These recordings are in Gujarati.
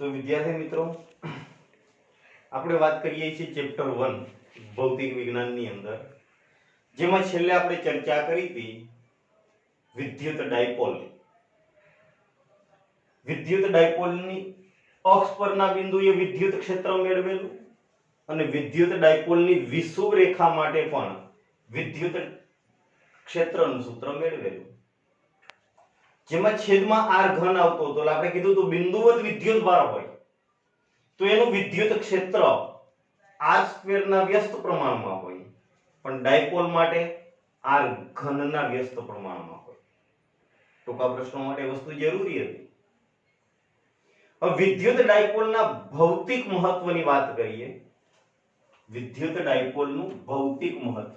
તો વિદ્યાર્થી મિત્રો આપણે વાત કરીએ છીએ ચેપ્ટર 1 ભૌતિક વિજ્ઞાનની અંદર, જેમાં છેલ્લે આપણે ચર્ચા કરી હતી વિદ્યુત ડાયપોલ. વિદ્યુત ડાયપોલની અક્ષ પરના બિંદુએ વિદ્યુત ક્ષેત્ર મેળવેલું અને વિદ્યુત ડાયપોલની વિષુવ રેખા માટે પણ વિદ્યુત ક્ષેત્રનું સૂત્ર મેળવેલું, જેમાં છેદમાં r ઘન આવતો હતો. એટલે આપણે કીધું તો બિંદુવત વિદ્યુત ભાર હોય તો એનું વિદ્યુત ક્ષેત્ર r² ના વ્યસ્ત પ્રમાણમાં હોય, પણ ડાયપોલ માટે r ઘનના વ્યસ્ત પ્રમાણમાં હોય. ટૂંકા પ્રશ્નો માટે વસ્તુ જરૂરી હતી. હવે વિદ્યુત ડાયપોલના ભૌતિક મહત્વની વાત કરીએ. વિદ્યુત ડાયપોલનું ભૌતિક મહત્વ.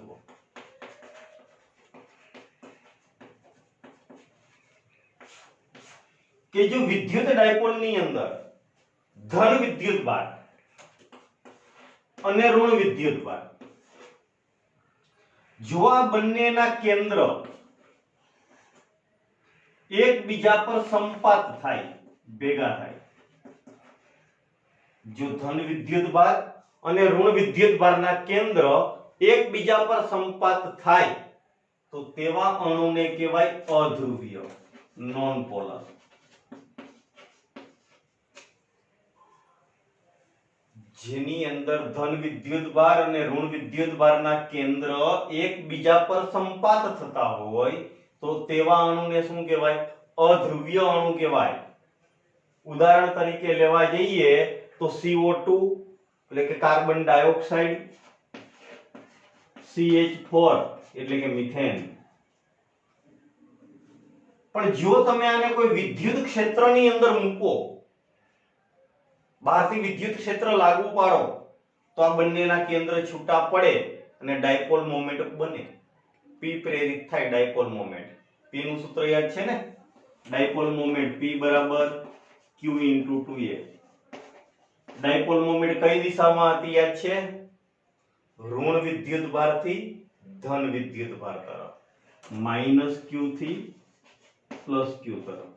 કે જો વિદ્યુત ડાયપોલની અંદર ધન વિદ્યુત ભાર અને ઋણ વિદ્યુત ભાર, જો આ બંનેના કેન્દ્ર એકબીજા પર સંપાત થાય, ભેગા થાય, જો ધન વિદ્યુત ભાર અને ઋણ વિદ્યુત ભારના કેન્દ્ર એકબીજા પર સંપાત થાય તો તેવા અણુને કહેવાય અધ્રુવીય, નોન પોલર. જેની અંદર ધન વિદ્યુત ભાર અને ઋણ વિદ્યુત ભારના કેન્દ્ર એકબીજા પર સંપાત થતા હોય તો તેવા અણુને શું કહેવાય? અધ્રુવીય અણુ કહેવાય. ઉદાહરણ તરીકે લેવા જઈએ તો CO2 એટલે કે કાર્બન ડાયોક્સાઇડ, CH4 એટલે કે મિથેન. પણ જો તમે આને કોઈ વિદ્યુત ક્ષેત્રની અંદર મૂકો, બહારથી વિદ્યુત ક્ષેત્ર લાગુ પાડો તો આ બંનેના કેન્દ્ર છૂટા પડે અને ડાયપોલ મોમેન્ટ બને. P પ્રેરિત થાય ડાયપોલ મોમેન્ટ. P નું સૂત્ર યાદ છે ને? ડાયપોલ મોમેન્ટ P બરાબર Q * 2a. ડાયપોલ મોમેન્ટ કઈ દિશામાં હતી યાદ છે? ઋણ વિદ્યુત ભારથી ધન વિદ્યુત ભાર તરફ, -q થી +q તરફ.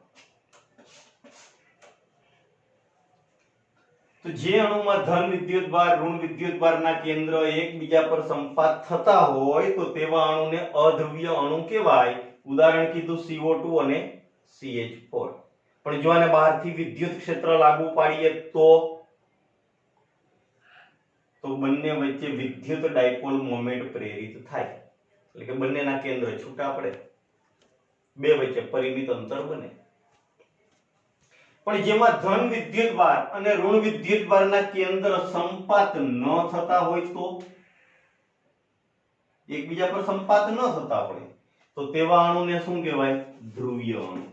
તો જે અણુમાં ધન વિદ્યુત ભાર ઋણ વિદ્યુત ભારના કેન્દ્ર એકબીજા પર સંપાત થતા હોય તો તેવા અણુને અધ્રુવીય અણુ કહેવાય. ઉદાહરણ કીધું CO2 અને CH4. પણ જો આને બહારથી વિદ્યુત ક્ષેત્ર લાગુ પાડીએ તો બંને વચ્ચે વિદ્યુત ડાયપોલ મોમેન્ટ પ્રેરિત થાય, એટલે કે બંનેના કેન્દ્ર છૂટા પડે, બે વચ્ચે પરિમિત અંતર બને. પણ જેમાં ધન વિદ્યુત ભાર અને ઋણ વિદ્યુત ભારના કેન્દ્ર સંપાત ન થતા હોય તો, એકબીજા પર સંપાત ન થતા હોય તો તેવા અણુને શું કહેવાય? ધ્રુવીય અણુ.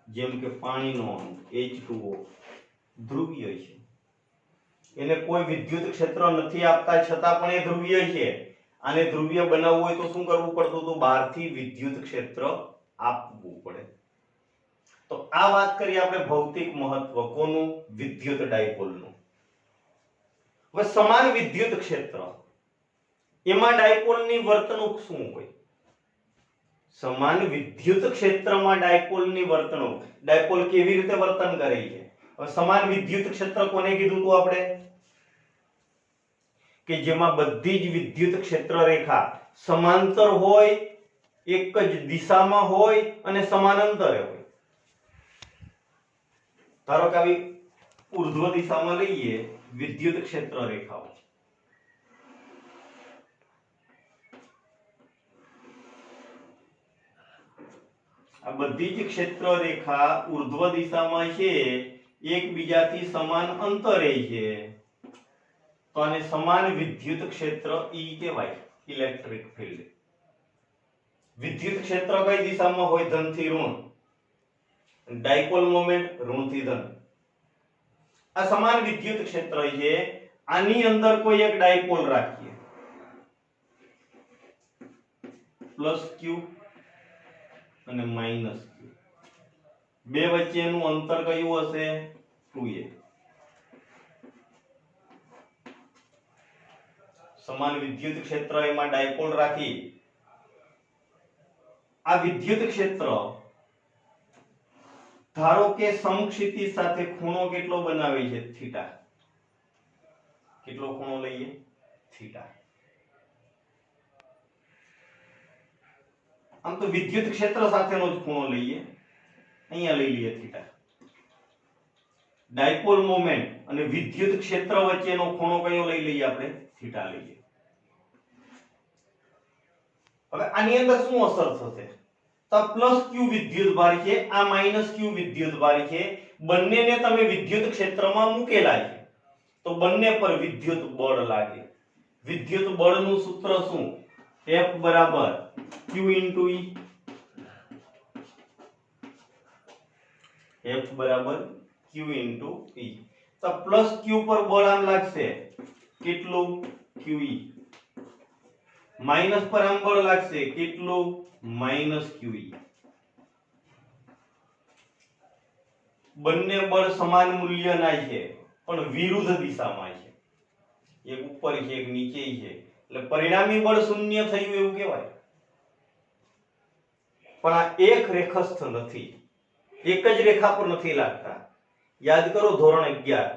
જેમ કે પાણીનો અણુ H2O ધ્રુવીય છે, એને કોઈ વિદ્યુત ક્ષેત્ર નથી આપતા છતાં પણ એ ધ્રુવીય છે. આને ધ્રુવીય બનાવવું હોય તો શું કરવું પડતું? તો બહારથી વિદ્યુત ક્ષેત્ર આપવું પડે. તો આ વાત કરી આપણે ભૌતિક મહત્વ કોનું? વિદ્યુત ડાયપોલનું. હવે સમાન વિદ્યુત ક્ષેત્ર, એમાં ડાયપોલની વર્તણૂક શું હોય? સમાન વિદ્યુત ક્ષેત્રમાં ડાયપોલની વર્તણૂક, ડાયપોલ કેવી રીતે વર્તન કરે છે? હવે સમાન વિદ્યુત ક્ષેત્ર કોને કીધું તું આપણે? કે જેમાં બધી જ વિદ્યુત ક્ષેત્ર રેખા સમાંતર હોય, એક જ દિશામાં હોય અને સમાનાંતરે હોય. ધારો કે આવી ઉર્ધ્વ દિશામાં લઈએ વિદ્યુત ક્ષેત્ર રેખાઓ, આ બધી જ ક્ષેત્ર રેખા ઉર્ધ્વ દિશામાં છે, એકબીજાથી સમાન અંતરે છે, તો આને સમાન વિદ્યુત ક્ષેત્ર E કહેવાય, ઇલેક્ટ્રિક ફિલ્ડ. વિદ્યુત ક્ષેત્ર કઈ દિશામાં હોય? ધન થી ઋણ. ડાયપોલ મોમેન્ટ ઋણ થી ધન. આ સમાન વિદ્યુત ક્ષેત્ર છે. આની અંદર કોઈ એક ડાયપોલ રાખીએ, +q અને -q. બે વચ્ચેનું અંતર કયું હશે? 2a. સમાન વિદ્યુત ક્ષેત્ર, એમાં ડાયપોલ રાખી આ વિદ્યુત ક્ષેત્ર ધારો કે સમક્ષિતિજ સાથે ખૂણો કેટલો બનાવે છે થીટા, કેટલો ખૂણો લઈએ થીટા। આમ તો વિદ્યુત ક્ષેત્ર સાથેનો જ ખૂણો લઈએ, અહીંયા લઈ લઈએ થીટા। ડાયપોલ મોમેન્ટ અને વિદ્યુત ક્ષેત્ર વચ્ચેનો ખૂણો કયો લઈ લઈએ આપણે, થીટા લઈએ। હવે આની અંદર શું અસર થશે, તો પ્લસ q વિદ્યુત ભાર છે, આ માઈનસ q વિદ્યુત ભાર છે, બંનેને તમે વિદ્યુત ક્ષેત્રમાં મૂકેલા છે તો બંને પર વિદ્યુત બળ લાગે। વિદ્યુત બળનું સૂત્ર શું, F બરાબર q * E, F બરાબર q * E। તો પ્લસ q પર બળ આમ લાગશે કેટલું, QE, માઈનસ પર આમ બળ લાગશે કેટલું, માઈનસ QE। બંને બળ સમાન મૂલ્યના છે પણ વિરુદ્ધ દિશામાં છે, એક ઉપર છે એક નીચે છે, એટલે પરિણામી બળ શૂન્ય થયું એવું કહેવાય। પણ આ એક રેખસ્થ નથી, એક જ રેખા પર નથી લાગતા। યાદ કરો ધોરણ 11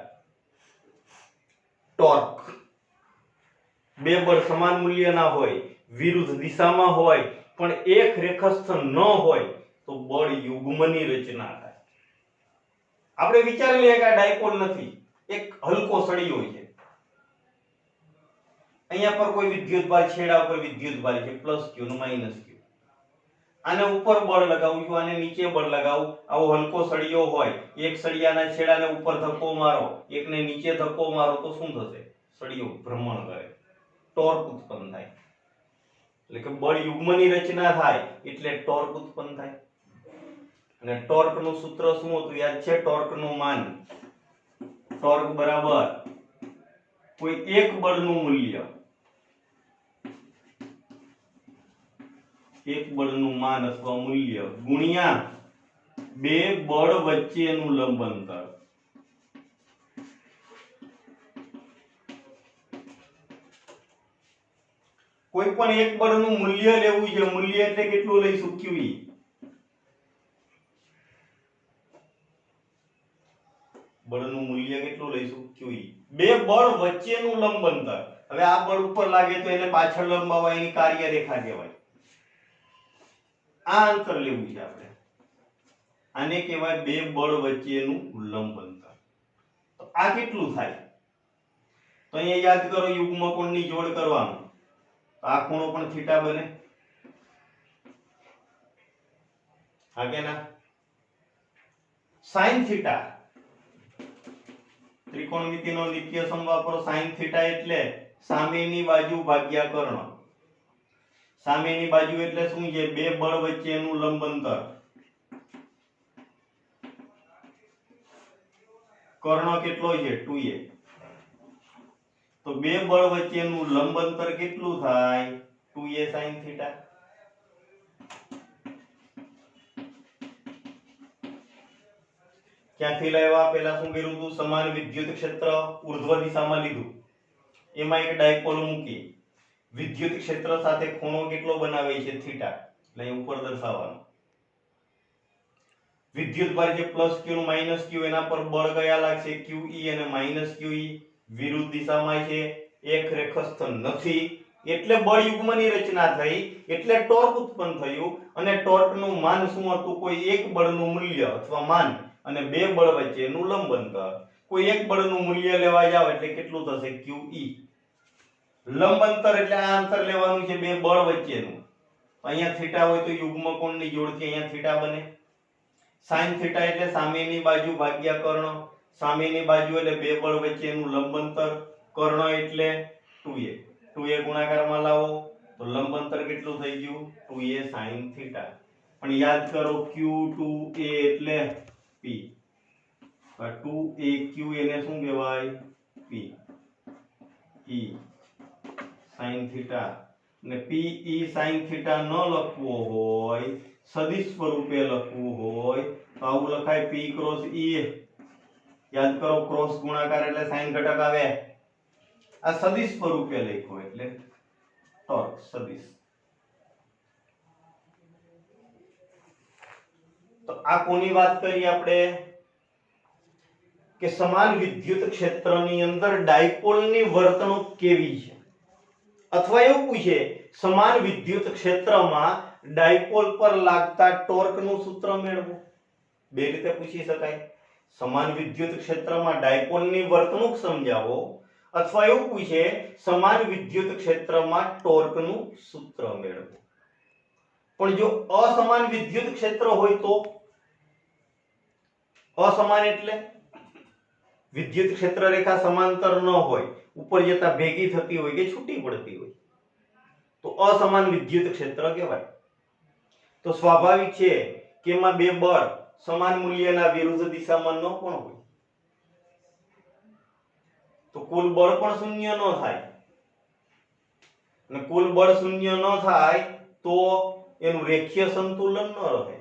ટોર્ક, બે બળ સમાન મૂલ્યના હોય, વિરુદ્ધ દિશામાં હોય પણ એક રેખસ્થ ન હોય તો બળ યુગ્મની રચના થાય। આપણે વિચારી લઈએ કે આ ડાયપોલ નથી, એક હલકો સળિયો છે, અહીંયા પર કોઈ વિદ્યુત ભાર, છેડા ઉપર વિદ્યુત ભાર છે પ્લસ q નો માઈનસ q, આને ઉપર બળ લગાવું છું, આને નીચે બળ લગાવું, આવો હલકો સળિયો હોય, એક સળિયાના છેડાને ઉપર ધક્કો મારો, એકને નીચે ધક્કો મારો તો શું થશે, સળિયો ભ્રમણ કરે, ટોર્ક ઉત્પન્ન થાય, એટલે કે બળ યુગ્મની રચના થાય એટલે ટોર્ક ઉત્પન્ન થાય। અને ટોર્ક નું સૂત્ર શું હતું યાદ છે, ટોર્ક નું માન, ટોર્ક બરાબર કોઈ એક બળનું મૂલ્ય, એક બળનું માન અથવા મૂલ્ય ગુણ્યા બે બળ વચ્ચેનું લંબ અંતર। કોઈ પણ એક બળનું મૂલ્ય લેવું છે, મૂલ્ય એટલે કેટલું લઈશું, QE, બળનું મૂલ્ય કેટલું લઈશું, QE, બે બળ વચ્ચેનું લંબ અંતર। હવે આ બળ ઉપર લાગે તો એને પાછળ લંબાવવા, એની કાર્ય રેખા કહેવાય, આ અંતર લેવું છે આપણે, આને કહેવાય બે બળ વચ્ચેનું લંબ અંતર। તો આ કેટલું થાય, તો અહીંયા યાદ કરો યુગ્મ કોણની જોડ કરવાનું, તો આ ખૂણો પણ થીટા બને, હા કે ના, sin થીટા, ત્રિકોણમિતિનો નિત્ય સમ વાપરો, sin થીટા એટલે સામેની બાજુ ભાગ્યા કર્ણ, સામેની બાજુ એટલે શું છે, બે બળ વચ્ચેનું લંબ અંતર, કર્ણ કેટલો છે 2a, તો બે બળ વચ્ચેનું લંબ અંતર કેટલું થાય, 2a sin થીટા। ક્યાંથી લાવ્યા, પહેલા શું કર્યું હતું, સમાન વિદ્યુત ક્ષેત્ર ઉર્ધ્વ દિશામાં લીધું, એમાં એક ડાયપોલ મૂકી, વિદ્યુત ક્ષેત્ર સાથે ખૂણો કેટલો બનાવે છે થીટા, એટલે અહીં ઉપર દર્શાવવાનો, વિદ્યુત ભાર જે પ્લસ q નું માઈનસ q, એના પર બળ કયા લાગશે, QE અને માઈનસ QE, વિરુદ્ધ દિશામાં છે, એક રેખસ્થ નથી એટલે બળ યુગ્મની રચના થઈ એટલે ટોર્ક ઉત્પન્ન થયું। અને ટોર્ક નું માન શું હતું, કોઈ એક બળનું મૂલ્ય અથવા માન અને બે બળ વચ્ચેનું લંબ અંતર, કોઈ એક બળનું મૂલ્ય લેવા જાવ એટલે કેટલું થશે, QE, લંબ અંતર એટલે આ અંતર લેવાનું છે બે બળ વચ્ચેનું, અહીંયા થીટા હોય તો યુગ્મ કોણની જોડથી અહીંયા થીટા બને, sin થીટા એટલે સામેની બાજુ ભાગ્યા કર્ણ, સામેની બાજુ એટલે બે બળ વચ્ચેનું લંબ અંતર, કર્ણ એટલે 2a, 2a ગુણાકારમાં લાવો તો લંબ અંતર કેટલું થઈ ગયું, 2a sin થીટા। પણ યાદ કરો q2a એટલે p, 2aq એને શું કહેવાય, p, e sin થીટા, ને pe sin થીટા ન લખવો હોય, સદિશ સ્વરૂપે લખવું હોય તો આવું લખાય p ક્રોસ e, યાદ કરો ક્રોસ ગુણાકાર એટલે sin ઘટક આવે, આ સદિશ સ્વરૂપે લખ્યો એટલે ટોર્ક સદિશ। તો આ કોની વાત કરી આપણે કે સમાન વિદ્યુત ક્ષેત્રની અંદર ડાયપોલની વર્તણૂક કેવી છે, અથવા એવું પૂછે સમાન વિદ્યુત ક્ષેત્રમાં ડાયપોલ પર લાગતા ટોર્કનું સૂત્ર મેળવો. બે રીતે પૂછી શકાય. સમાન વિદ્યુત ક્ષેત્રમાં ડાયપોલની વર્તણૂક સમજાવો, અથવા એવું પૂછે સમાન વિદ્યુત ક્ષેત્રમાં ટોર્કનું સૂત્ર મેળવો. પણ જો અસમાન વિદ્યુત ક્ષેત્ર હોય તો અસમાન એટલે વિદ્યુત ક્ષેત્ર રેખા સમાંતર ન હોય, ઉપર જતા ભેગી થતી હોય કે છૂટી પડતી હોય તો અસમાન વિદ્યુત ક્ષેત્ર કહેવાય. તો સ્વાભાવિક છે કે એમાં બે બળ સમાન મૂલ્યના વિરુદ્ધ દિશામાં ન પણ હોય, તો કુલ બળ પણ શૂન્ય ન થાય. અને કુલ બળ શૂન્ય ન થાય તો એનું રેખીય સંતુલન ન રહે.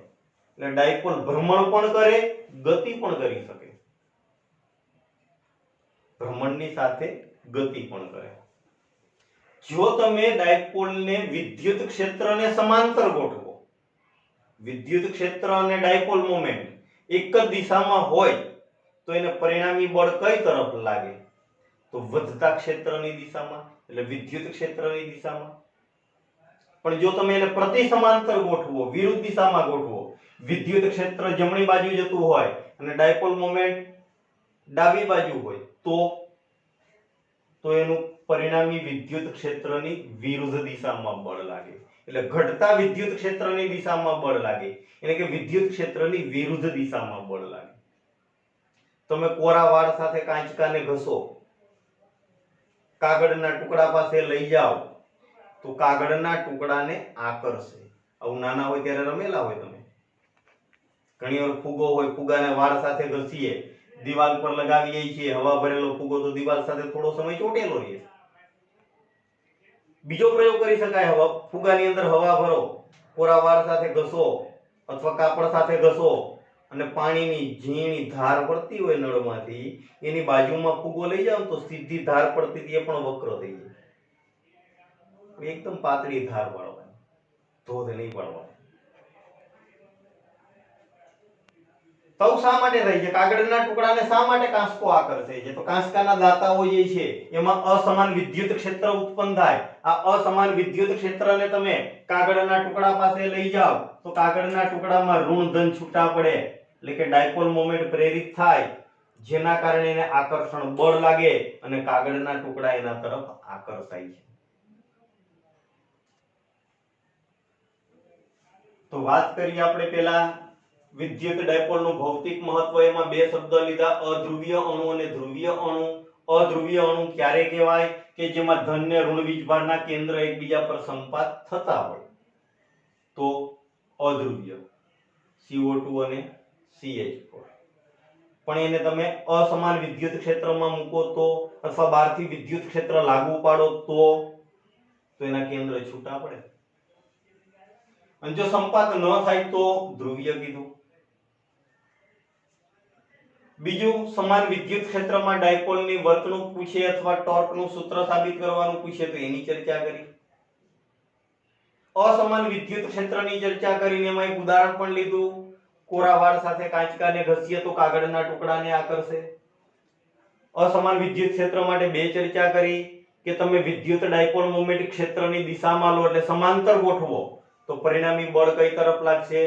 એટલે ડાયપોલ ભ્રમણ પણ કરે, ગતિ પણ કરી શકે. ભ્રમણની સાથે ગતિ પણ કરે. જો તમે ડાયપોલને વિદ્યુત ક્ષેત્રને સમાંતર ગોઠવો, વિદ્યુત ક્ષેત્ર અને ડાયપોલ મોમેન્ટ એક જ દિશામાં હોય તો એને પરિણામી બળ કઈ તરફ લાગે? તો વધતા ક્ષેત્રની દિશામાં, એટલે વિદ્યુત ક્ષેત્રની દિશામાં. પણ જો તમે એને પ્રતિ સમાંતર ગોઠવો, વિરુદ્ધ દિશામાં ગોઠવો, વિદ્યુત ક્ષેત્ર જમણી બાજુ જતું હોય અને ડાયપોલ મોમેન્ટ ડાબી બાજુ હોય તો એનું પરિણામી વિદ્યુત ક્ષેત્રની વિરુદ્ધ દિશામાં બળ લાગે. એટલે ઘટતા વિદ્યુત ક્ષેત્રની દિશામાં બળ લાગે, એટલે કે વિદ્યુત ક્ષેત્રની વિરુદ્ધ દિશામાં બળ લાગે. તમે કોરા વાળ સાથે કાંચકાને ઘસો, કાગળના ટુકડા પાસે લઈ જાઓ તો કાગળના ટુકડાને આકર્ષે. આવું નાના હોય ત્યારે રમેલા હોય તમે. ઘણી વાર ફુગ્ગો હોય, ફુગ્ગાને વાળ સાથે ઘસીએ, દિવાલ પર લગાવીએ છીએ, હવા ભરેલો ફુગ્ગો તો દિવાલ સાથે થોડો સમય ચોટેલો રહે. બીજો પ્રયોગ કરી શકાય. ફુગ્ગાની અંદર હવા ભરો, કોરા વાળ સાથે ઘસો અથવા કાપડ સાથે ઘસો અને પાણીની ઝીણી ધાર પડતી હોય નળમાંથી, એની બાજુમાં ફુગ્ગો લઈ જાવ તો સીધી ધાર પડતી હતી એ પણ વક્ર થઈ જાય. એકદમ પાતળી ધાર વાળવાની, ધોધ નહીં પાડવાનો. તો શા માટે થાય છે? કાગળના ટુકડાને શા માટે કાંસકો આકર્ષે છે? તો કાંસકાના દાંતાઓ જે છે એમાં અસમાન વિદ્યુત ક્ષેત્ર ઉત્પન્ન થાય. આ અસમાન વિદ્યુત ક્ષેત્રને તમે કાગળના ટુકડા પાસે લઈ જાઓ તો કાગળના ટુકડામાં ઋણ ધન છૂટા પડે, એટલે કે ડાયપોલ મોમેન્ટ પ્રેરિત થાય, જેના કારણે એને આકર્ષણ બળ લાગે અને કાગળના ટુકડા એના તરફ આકર્ષાય છે. તો વાત કરીએ આપણે પેલા વિદ્યુત ડાયપોલનું ભૌતિક મહત્વ. એમાં બે શબ્દ લીધા, અધ્રુવીય અણુ અને ધ્રુવીય અણુ. અધ્રુવીય અણુ ક્યારે કહેવાય? કે જેમાં ધન ને ઋણ વીજભારના કેન્દ્ર એકબીજા પર સંપાત થતા હોય તો અધ્રુવીય, CO2 અને CH4. પણ એને તમે અસમાન વિદ્યુત ક્ષેત્રમાં મૂકો તો, અથવા બહારથી વિદ્યુત ક્ષેત્ર લાગુ પાડો તો એના કેન્દ્ર છૂટા પડે. અને જો સંપાત ન થાય તો ધ્રુવીય કીધું. બીજું, સમાન વિદ્યુત ક્ષેત્રમાં ડાયપોલની વર્તણૂક પૂછે અથવા ટોર્કનું સૂત્ર સાબિત કરવાનું પૂછે તો એની ચર્ચા કરી. અસમાન વિદ્યુત ક્ષેત્રની ચર્ચા કરીને એમાં એક ઉદાહરણ પણ લીધું, કોરા વાળ સાથે કાંચકાને ઘસીએ તો કાગળના ટુકડાને આકર્ષે. અસમાન વિદ્યુત ક્ષેત્ર માટે બે ચર્ચા કરી કે તમે વિદ્યુત ડાયપોલ મોમેન્ટ ક્ષેત્રની દિશામાં લો, એટલે સમાંતર ગોઠવો તો પરિણામી બળ કઈ તરફ લાગશે?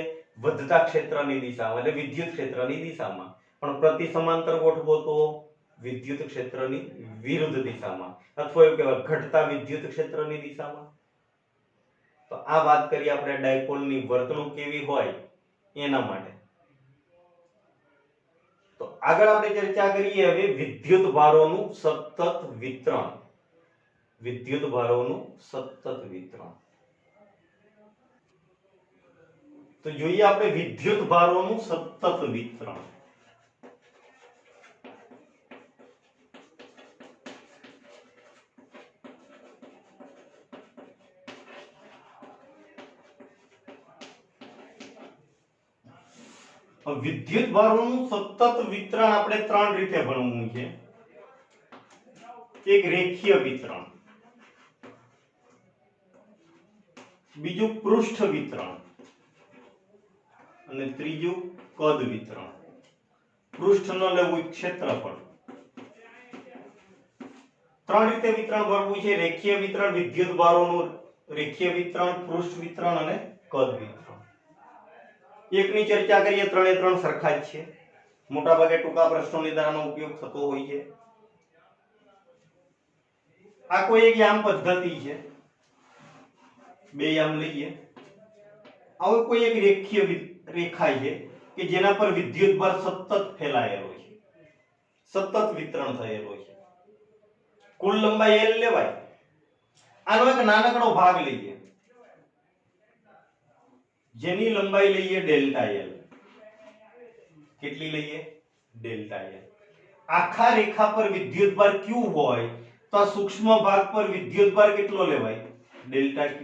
વધતા ક્ષેત્રની દિશામાં, એટલે વિદ્યુત ક્ષેત્રની દિશામાં. પણ પ્રતિ સમાંતર ગોઠવો તો વિદ્યુત ક્ષેત્રની વિરુદ્ધ દિશામાં, અથવા એવું કહેવાય ઘટતા વિદ્યુત ક્ષેત્રની દિશામાં. તો આ વાત કરી આપણે ડાયપોલની વર્તણૂક કેવી હોય એના માટે. તો આગળ આપણે ચર્ચા કરીએ હવે વિદ્યુત ભારોનું સતત વિતરણ. વિદ્યુત ભારોનું સતત વિતરણ. તો જોઈએ આપણે વિદ્યુત ભારોનું સતત વિતરણ. વિદ્યુત ભારોનું સતત વિતરણ આપણે ત્રણ રીતે ભણવું છે. એક રેખીય વિતરણ, બીજું પૃષ્ઠ વિતરણ અને ત્રીજું કદ વિતરણ. પૃષ્ઠનો લેવું ક્ષેત્રફળ. ત્રણ રીતે વિતરણ કરવું છે: રેખીય વિતરણ, વિદ્યુત ભારોનું રેખીય વિતરણ, પૃષ્ઠ વિતરણ અને કદ વિતરણ. એકની ચર્ચા કરીએ, ત્રણે ત્રણ સરખા જ છે. મોટા ભાગે ટૂંકા પ્રશ્નોની અંદર આનો ઉપયોગ થતો હોય છે. આ કોઈ એક યામ પદ્ધતિ છે, બે યામ લઈએ. આવો કોઈ એક રેખીય રેખા છે કે જેના પર વિદ્યુત ભાર સતત ફેલાયેલો છે, સતત વિતરણ થયેલો છે. કુલ લંબાઈ L લેવાય. આનો એક નાનકડો ભાગ લઈએ જેની લંબાઈ લઈએ ડેલ્ટા L. કેટલી લઈએ? Delta L. આખા રેખા પર વિદ્યુત ભાર Q હોય તો આ સૂક્ષ્મ ભાગ પર વિદ્યુત ભાર કેટલો લેવાય? Delta Q.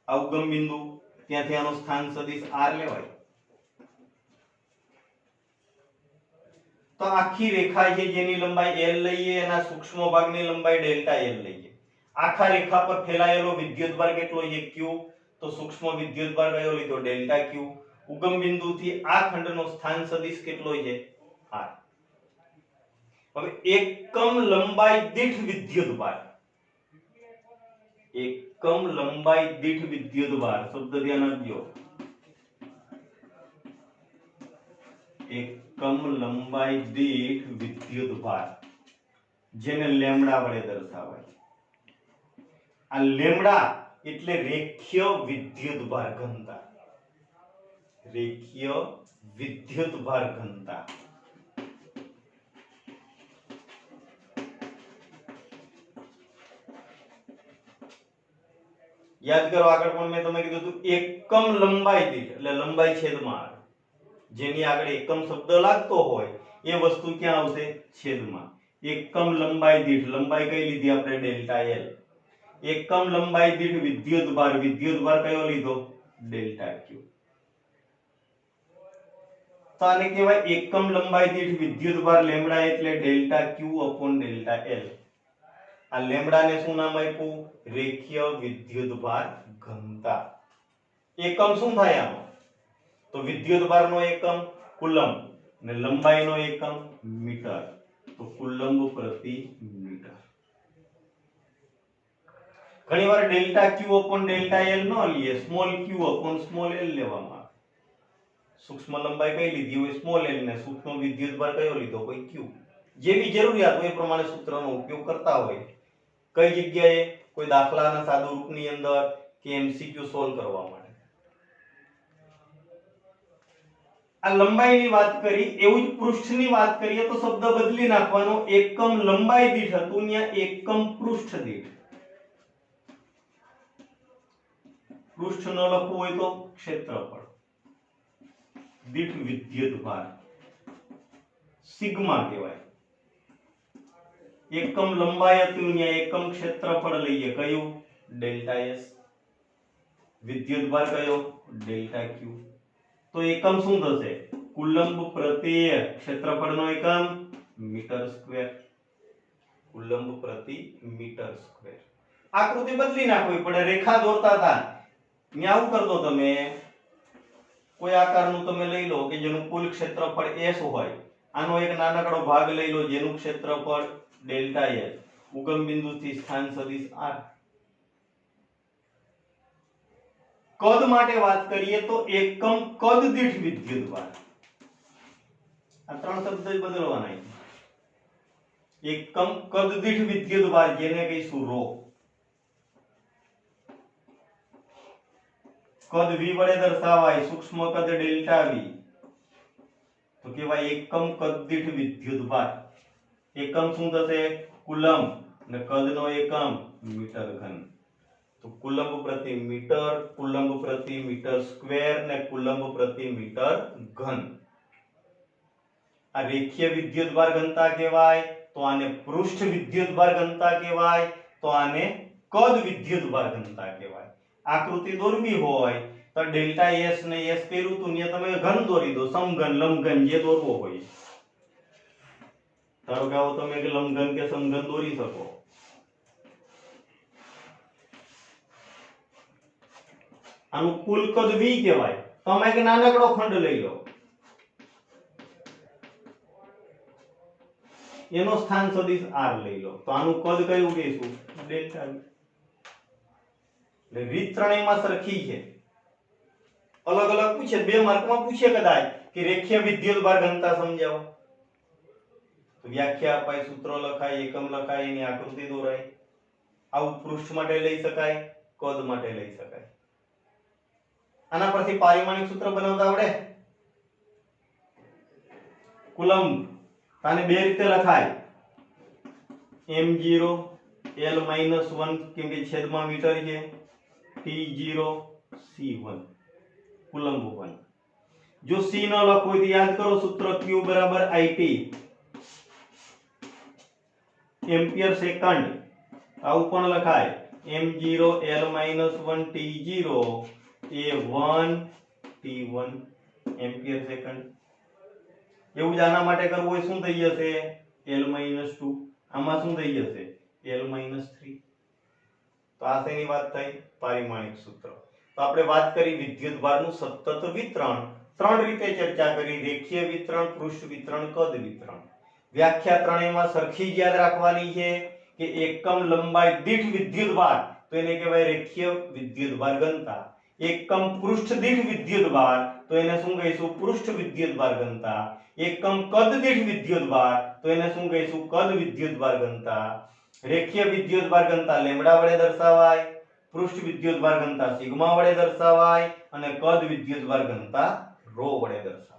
આ ઉગમ બિંદુ, ત્યાંથી આનો સ્થાન સદિશ R લેવાય. તો આખી રેખા છે જેની લંબાઈ L લઈએ, એના સૂક્ષ્મ ભાગની લંબાઈ ડેલ્ટા L લઈએ. આખા રેખા પર ફેલાયેલો વિદ્યુત ભાર કેટલો છે? Q. તો સૂક્ષ્મ વિદ્યુત ભાર કયો લીધો? Delta Q. ઉગમ બિંદુથી આ ખંડનો સ્થાન સદિશ કેટલો છે? R. હવે એકમ લંબાઈ દીઠ વિદ્યુત ભાર, એકમ લંબાઈ દીઠ વિદ્યુત ભાર, શબ્દ ધ્યાન આપજો. એકમ લંબાઈ દીઠ વિદ્યુત ભાર, જેને લેમ્ડા વડે દર્શાવાય. આ લેમ્ડા એટલે રેખીય વિદ્યુત ભાર ઘનતા. રેખીય વિદ્યુત ભાર ઘનતા. યાદ કરો, આગળ પણ મેં તમને કીધું હતું એકમ લંબાઈ દીઠ એટલે લંબાઈ છેદમાં R. જેની આગળ એકમ શબ્દ લાગતો હોય એ વસ્તુ ક્યાં આવશે? છેદમાં. એકમ લંબાઈ દીઠ, લંબાઈ કઈ લીધી આપણે? Delta L. એકમ લંબાઈ દીઠ વિદ્યુત ભાર, વિદ્યુત ભાર કયો લીધો? Delta Q. તો આને કહેવાય એકમ લંબાઈ દીઠ વિદ્યુત ભાર લેમ્ડા એટલે delta Q upon delta L. આ લેમ્ડા ને શું નામ આપ્યું? રેખીય વિદ્યુત ભાર ઘનતા. એકમ શું થાય આનો? તો વિદ્યુત ભારનો એકમ કુલમ્બ અને લંબાઈનો એકમ મીટર. તો કુલમ્બ પ્રતિ મીટર. ઘણીવાર delta Q upon delta L ન લઈએ, small q upon small l લેવામાં આવે. સૂક્ષ્મ લંબાઈ કઈ લીધી હોય? સ્મોલ l ને સૂક્ષ્મ વિદ્યુત ભાર કયો લીધો? કોઈ q. જેવી જરૂરિયાત હોય એ પ્રમાણે સૂત્રનો ઉપયોગ કરતા હોય. કઈ જગ્યાએ? કોઈ દાખલાના સાદુ રૂપની અંદર કે MCQ સોલ્વ કરવા માટે. આ લંબાઈની વાત કરી, એવું જ પૃષ્ઠની વાત કરીએ તો શબ્દ બદલી નાખવાનો. એકમ લંબાઈ દીઠ હતું, ત્યાં એકમ પૃષ્ઠ દીઠ. પૃષ્ઠ ન લખવું હોય તો ક્ષેત્રફળ દીઠ વિદ્યુત ભાર સિગ્મા કહેવાય. એકમ લંબાઈ હતું, ત્યાં એકમ ક્ષેત્રફળ લઈએ, કયું? Delta S. વિદ્યુત ભાર કયો? Delta Q. તો એકમ શું થશે? કુલમ્બ પ્રતિ ક્ષેત્રફળનો એકમ મીટર સ્ક્વેર. કુલમ્બ પ્રતિ મીટર સ્ક્વેર. આકૃતિ બદલી નાખવી પડે. રેખા દોરતા હતા મેં આવું કરતો, તમે કોઈ આકારનું તમે લઈ લો કે જેનું કુલ ક્ષેત્રફળ S હોય. આનો એક નાનકડો ભાગ લઈ લો જેનું ક્ષેત્રફળ ડેલ્ટા S. ઉગમ બિંદુથી સ્થાન સદિશ R. કદ માટે વાત કરીએ તો એકમ કદ દીઠ વિદ્યુત ભાર. આ ત્રણ શબ્દ જ બદલવાના છે. એકમ કદ દીઠ વિદ્યુત ભાર, જેને કહીશું ρ. કદ V વડે દર્શાવાય, સૂક્ષ્મ કદ ડેલ્ટા V. તો કહેવાય એકમ કદ દીઠ વિદ્યુત ભાર. એકમ શું થશે? કુલમ્બ અને કદનો એકમ મીટર ઘન. તો કુલમ્બ પ્રતિ મીટર, કુલમ્બ પ્રતિ મીટર સ્ક્વેર ને કુલમ્બ પ્રતિ મીટર ઘન. આ રેખીય વિદ્યુત ભાર ઘનતા કહેવાય. તો આને પૃષ્ઠ વિદ્યુત ભાર ઘનતા કહેવાય. તો આને કદ વિદ્યુત ભાર ઘનતા કહેવાય. આકૃતિ દોરવી હોય તો ડેલ્ટા S ને S કર્યું તું ને તમે ઘન દોરી દો, સમઘન લંબઘન જે દોરવો હોય. ધારો કે આવો તમે લંબઘન કે સમઘન દોરી શકો. આનું કુલ કદ V કહેવાય. તો આમાં એક નાનકડો ખંડ લઈ લો, એનો સ્થાન સદિશ r લઈ લો, તો આનું કદ કયું કહીશું? Delta v. એટલે રીત ત્રણેયમાં સરખી છે. અલગ અલગ પૂછે, 2 માર્કમાં પૂછે કદાચ કે રેખીય વિદ્યુતભાર ઘનતા સમજાવો, તો વ્યાખ્યા અપાય, સૂત્ર લખાય, એકમ લખાય, એની આકૃતિ દોરાય. આવું પૃષ્ઠ માટે લઈ શકાય, કદ માટે લઈ શકાય. આના પરથી પારિમાણિક સૂત્ર બનાવતા આવડે? કુલંબ આને 2 રીતે લખાય, m0 l-1 કેમ કે છેદમાં મીટર છે, t0 c1 કુલંબ 1. જો c ન લખવું હોય તો યાદ કરો સૂત્ર q બરાબર it એમ્પિયર સેકન્ડ. આવું પણ લખાય m0 l-1 t0 એ 1 t1 એમ્પિયર સેકન્ડ. એવું જ આના માટે કરવું હોય શું થઈ જશે? l-2. આમાં શું થઈ જશે? l-3. તો આ શેની વાત થઈ? પારિમાણિક સૂત્ર. તો આપણે વાત કરી વિદ્યુતભારનું સતત વિતરણ. 3 રીતે ચર્ચા કરી: રેખીય વિતરણ, પૃષ્ઠ વિતરણ, કદ વિતરણ. વ્યાખ્યા ત્રણેયમાં સરખી જ યાદ રાખવાની છે કે એકમ લંબાઈ દીઠ વિદ્યુતભાર તો એને કહેવાય રેખીય વિદ્યુતભાર ઘનતા. એકમ પૃષ્ઠ દીઠ વિદ્યુતભાર તો એને શું કહીશું? પૃષ્ઠ વિદ્યુતભાર ઘનતા. એકમ કદ દીઠ વિદ્યુતભાર તો એને શું કહીશું? કદ વિદ્યુતભાર ઘનતા. રેખીય વિદ્યુતભાર ઘનતા લેમ્ડા વડે દર્શાવાય, પૃષ્ઠ વિદ્યુતભાર ઘનતા સિગ્મા વડે દર્શાવાય અને કદ વિદ્યુતભાર ઘનતા ρ વડે દર્શાવાય.